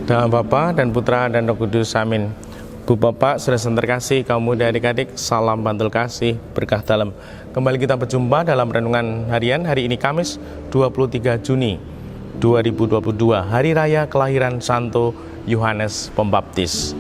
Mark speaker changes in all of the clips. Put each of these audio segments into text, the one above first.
Speaker 1: Dalam Bapa dan Putra dan Roh Kudus, amin. Bu Bapak, saudara terkasih, kaum muda adik-adik, salam bantul kasih, berkah dalam. Kembali kita berjumpa dalam renungan harian hari ini Kamis 23 Juni 2022, Hari Raya Kelahiran Santo Yohanes Pembaptis.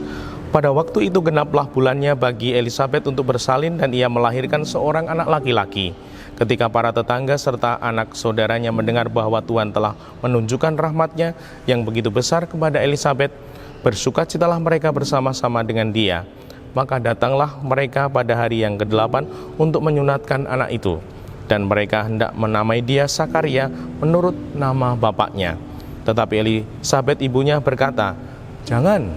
Speaker 1: Pada waktu itu genaplah bulannya bagi Elisabet untuk bersalin dan ia melahirkan seorang anak laki-laki. Ketika para tetangga serta anak saudaranya mendengar bahwa Tuhan telah menunjukkan rahmat-Nya yang begitu besar kepada Elisabet, bersukacitalah mereka bersama-sama dengan dia. Maka datanglah mereka pada hari yang ke-8 untuk menyunatkan anak itu. Dan mereka hendak menamai dia Sakaria menurut nama bapaknya. Tetapi Elisabet ibunya berkata, "Jangan,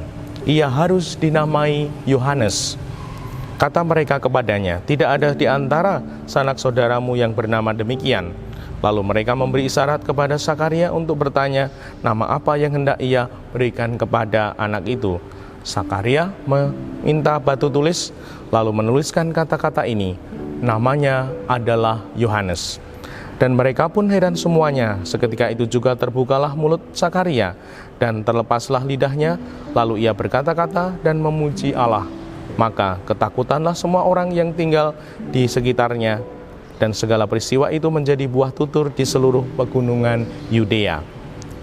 Speaker 1: ia harus dinamai Yohanes." Kata mereka kepadanya, "Tidak ada di antara sanak saudaramu yang bernama demikian." Lalu mereka memberi isyarat kepada Sakaria untuk bertanya nama apa yang hendak ia berikan kepada anak itu. Sakaria meminta batu tulis, lalu menuliskan kata-kata ini, namanya adalah Yohanes. Dan mereka pun heran semuanya. Seketika itu juga terbukalah mulut Sakaria, dan terlepaslah lidahnya, lalu ia berkata-kata dan memuji Allah. Maka ketakutanlah semua orang yang tinggal di sekitarnya, dan segala peristiwa itu menjadi buah tutur di seluruh pegunungan Yudea.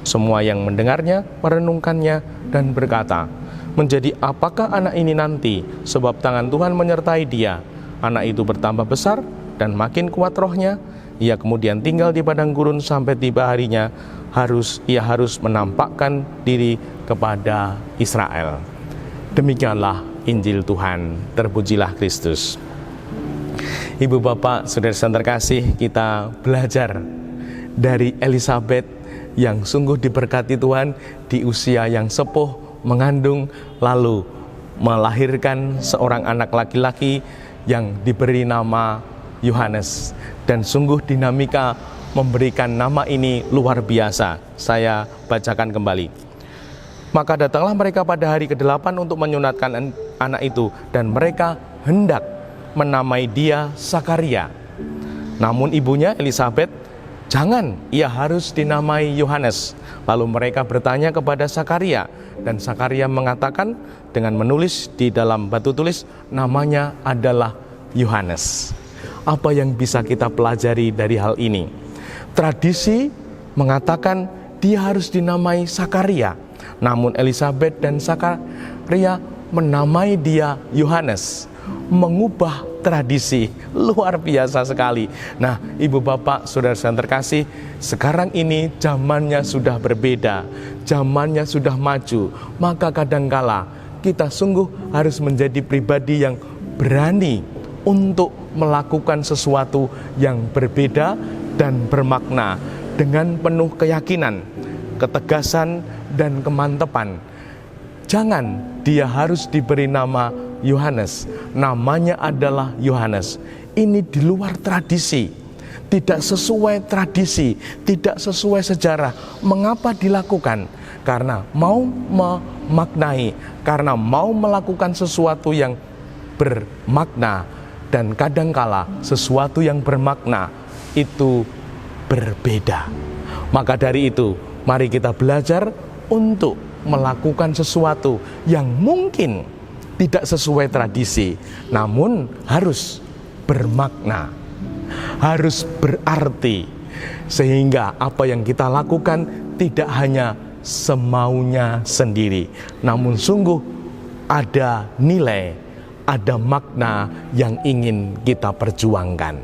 Speaker 1: Semua yang mendengarnya merenungkannya dan berkata, "Menjadi apakah anak ini nanti? Sebab tangan Tuhan menyertai dia." Anak itu bertambah besar dan makin kuat rohnya. Ia kemudian tinggal di padang gurun sampai tiba harinya ia harus menampakkan diri kepada Israel. Demikianlah Injil Tuhan, terpujilah Kristus. Ibu bapak, saudara terkasih, kita belajar dari Elisabet yang sungguh diberkati Tuhan di usia yang sepuh, mengandung lalu melahirkan seorang anak laki-laki yang diberi nama Yohanes. Dan sungguh dinamika memberikan nama ini luar biasa. Saya bacakan kembali. Maka datanglah mereka pada hari ke-8 untuk menyunatkan anak itu, dan mereka hendak menamai dia Sakaria. Namun ibunya Elisabet, "Jangan, ia harus dinamai Yohanes." Lalu mereka bertanya kepada Sakaria, dan Sakaria mengatakan dengan menulis di dalam batu tulis, namanya adalah Yohanes. Apa yang bisa kita pelajari dari hal ini? Tradisi mengatakan dia harus dinamai Sakaria. Namun Elisabet dan Sakaria menamai dia Yohanes, mengubah tradisi luar biasa sekali. Nah, ibu bapak, saudara terkasih, sekarang ini zamannya sudah berbeda, zamannya sudah maju. Maka kadangkala kita sungguh harus menjadi pribadi yang berani untuk melakukan sesuatu yang berbeda dan bermakna dengan penuh keyakinan, ketegasan, dan kemantepan. Jangan dia harus diberi nama Yohanes, namanya adalah Yohanes. Ini di luar tradisi, tidak sesuai tradisi, tidak sesuai sejarah. Mengapa dilakukan? Karena mau memaknai, karena mau melakukan sesuatu yang bermakna. Dan kadangkala sesuatu yang bermakna itu berbeda. Maka dari itu, mari kita belajar untuk melakukan sesuatu yang mungkin tidak sesuai tradisi, namun harus bermakna, harus berarti, sehingga apa yang kita lakukan tidak hanya semaunya sendiri, namun sungguh ada nilai, ada makna yang ingin kita perjuangkan.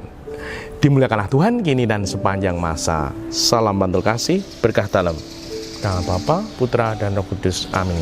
Speaker 1: Dimuliakanlah Tuhan kini dan sepanjang masa. Salam bantul kasih, berkah dalam. Dalam Bapa, Putra, dan Roh Kudus. Amin.